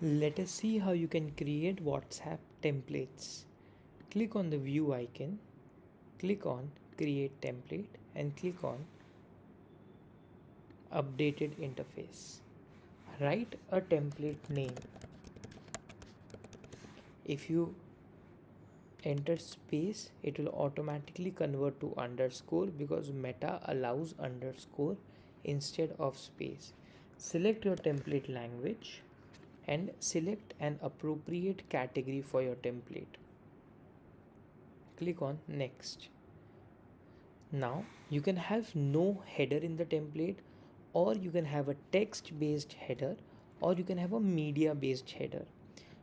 Let us see how you can create WhatsApp templates. Click on the view icon, click on create template and click on updated interface. Write a template name. If you enter space, it will automatically convert to underscore because Meta allows underscore instead of space. Select your template language and select an appropriate category for your template. Click on next. Now you can have no header in the template, or you can have a text based header, or you can have a media based header.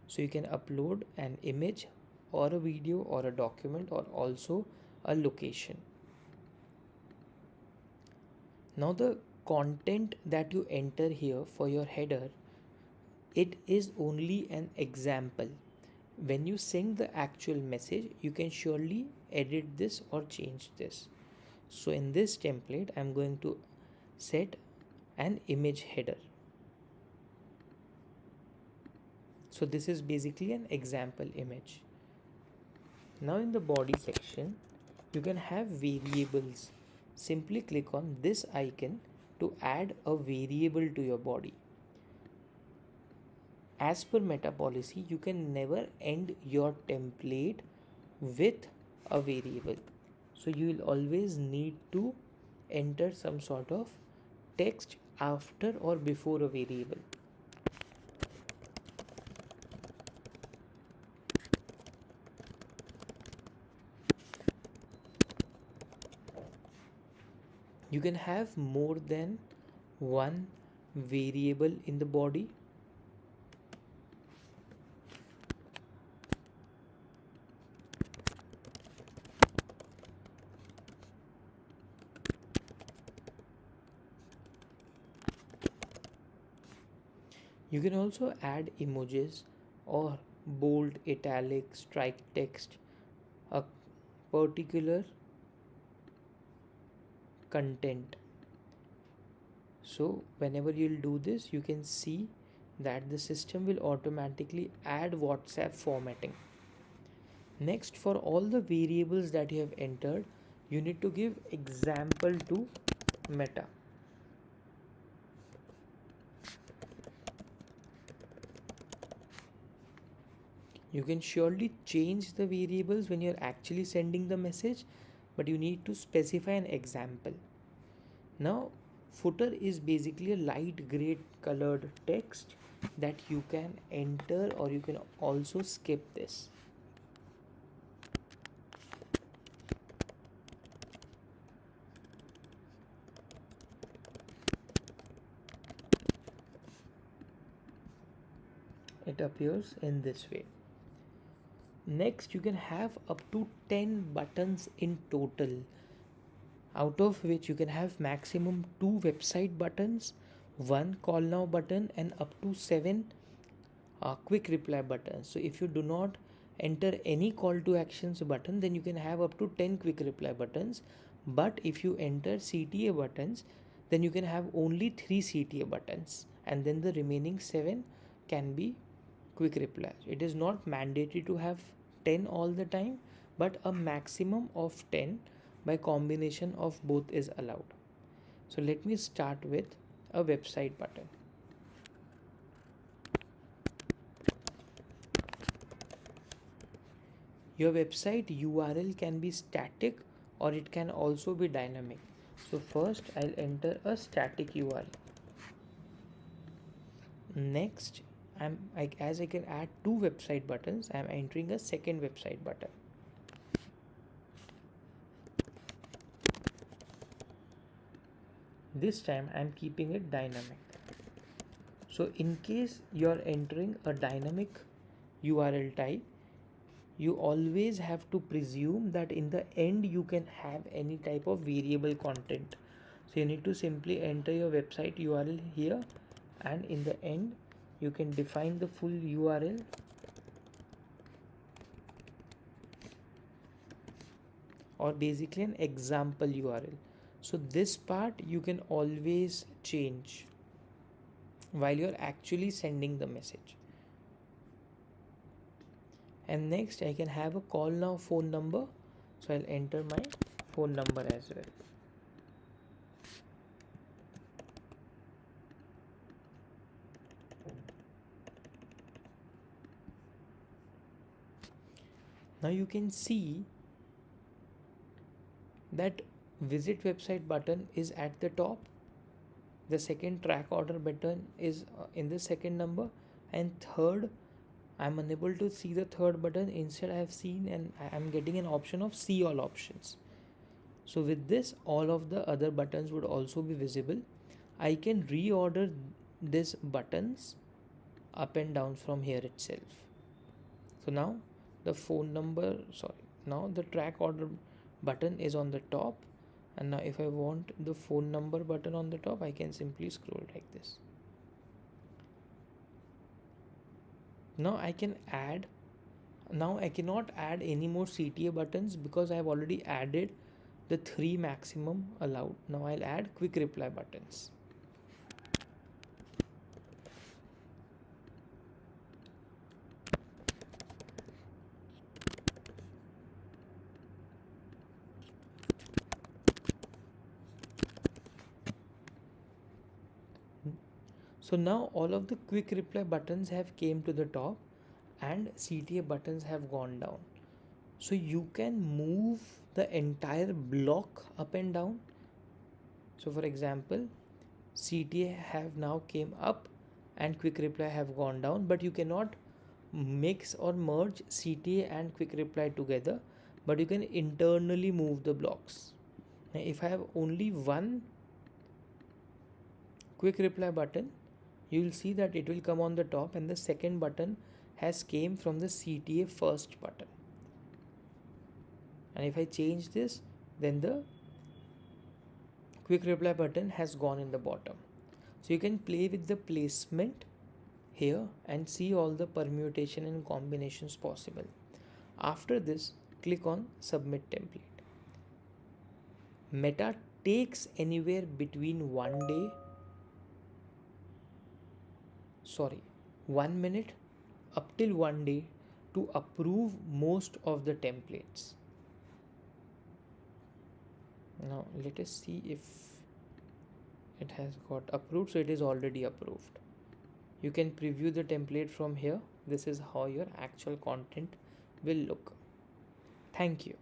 So you can upload an image or a video or a document or also a location. Now the content that you enter here for your header, it is only an example. When you send the actual message, you can surely edit this or change this. So in this template, I'm going to set an image header. So this is basically an example image. Now in the body section, you can have variables. Simply click on this icon to add a variable to your body. As per Meta policy, you can never end your template with a variable. So you will always need to enter some sort of text after or before a variable. You can have more than one variable in the body. You can also add emojis or bold, italic, strike text, a particular content. So whenever you'll do this, you can see that the system will automatically add WhatsApp formatting. Next, for all the variables that you have entered, you need to give example to Meta. You can surely change the variables when you're actually sending the message, but you need to specify an example. Now, footer is basically a light gray colored text that you can enter, or you can also skip this. It appears in this way. Next, you can have up to 10 buttons in total, out of which you can have maximum 2 website buttons, 1 call now button, and up to 7 quick reply buttons. So if you do not enter any call to actions button, then you can have up to 10 quick reply buttons. But if you enter CTA buttons, then you can have only 3 CTA buttons, and then the remaining 7 can be quick reply. It is not mandatory to have 10 all the time, but a maximum of 10 by combination of both is allowed. So let me start with a website button. Your website URL can be static or it can also be dynamic. So first I'll enter a static URL. Next, as I can add 2 website buttons, I'm entering a second website button. This time I'm keeping it dynamic. So in case you're entering a dynamic URL type, you always have to presume that in the end you can have any type of variable content. So you need to simply enter your website URL here, and in the end you can define the full URL or basically an example URL. So this part you can always change while you're actually sending the message. And next I can have a call now phone number, so I'll enter my phone number as well. Now you can see that visit website button is at the top, the second track order button is in the second number, and third I'm unable to see the third button. Instead I have seen and I am getting an option of see all options. So with this, all of the other buttons would also be visible. I can reorder these buttons up and down from here itself. So now the phone number, now the track order button is on the top, and now if I want the phone number button on the top, I can simply scroll like this. Now I cannot add any more CTA buttons because I have already added the 3 maximum allowed. Now I'll add quick reply buttons. So now all of the quick reply buttons have came to the top and CTA buttons have gone down. So you can move the entire block up and down. So for example, CTA have now came up and quick reply have gone down, but you cannot mix or merge CTA and quick reply together, but you can internally move the blocks. Now if I have only one quick reply button, you will see that it will come on the top and the second button has came from the CTA first button. And if I change this, then the quick reply button has gone in the bottom. So you can play with the placement here and see all the permutation and combinations possible. After this, click on submit template. Meta takes anywhere between 1 minute up till 1 day to approve most of the templates. Now let us see if it has got approved. So it is already approved. You can preview the template from here. This is how your actual content will look. Thank you.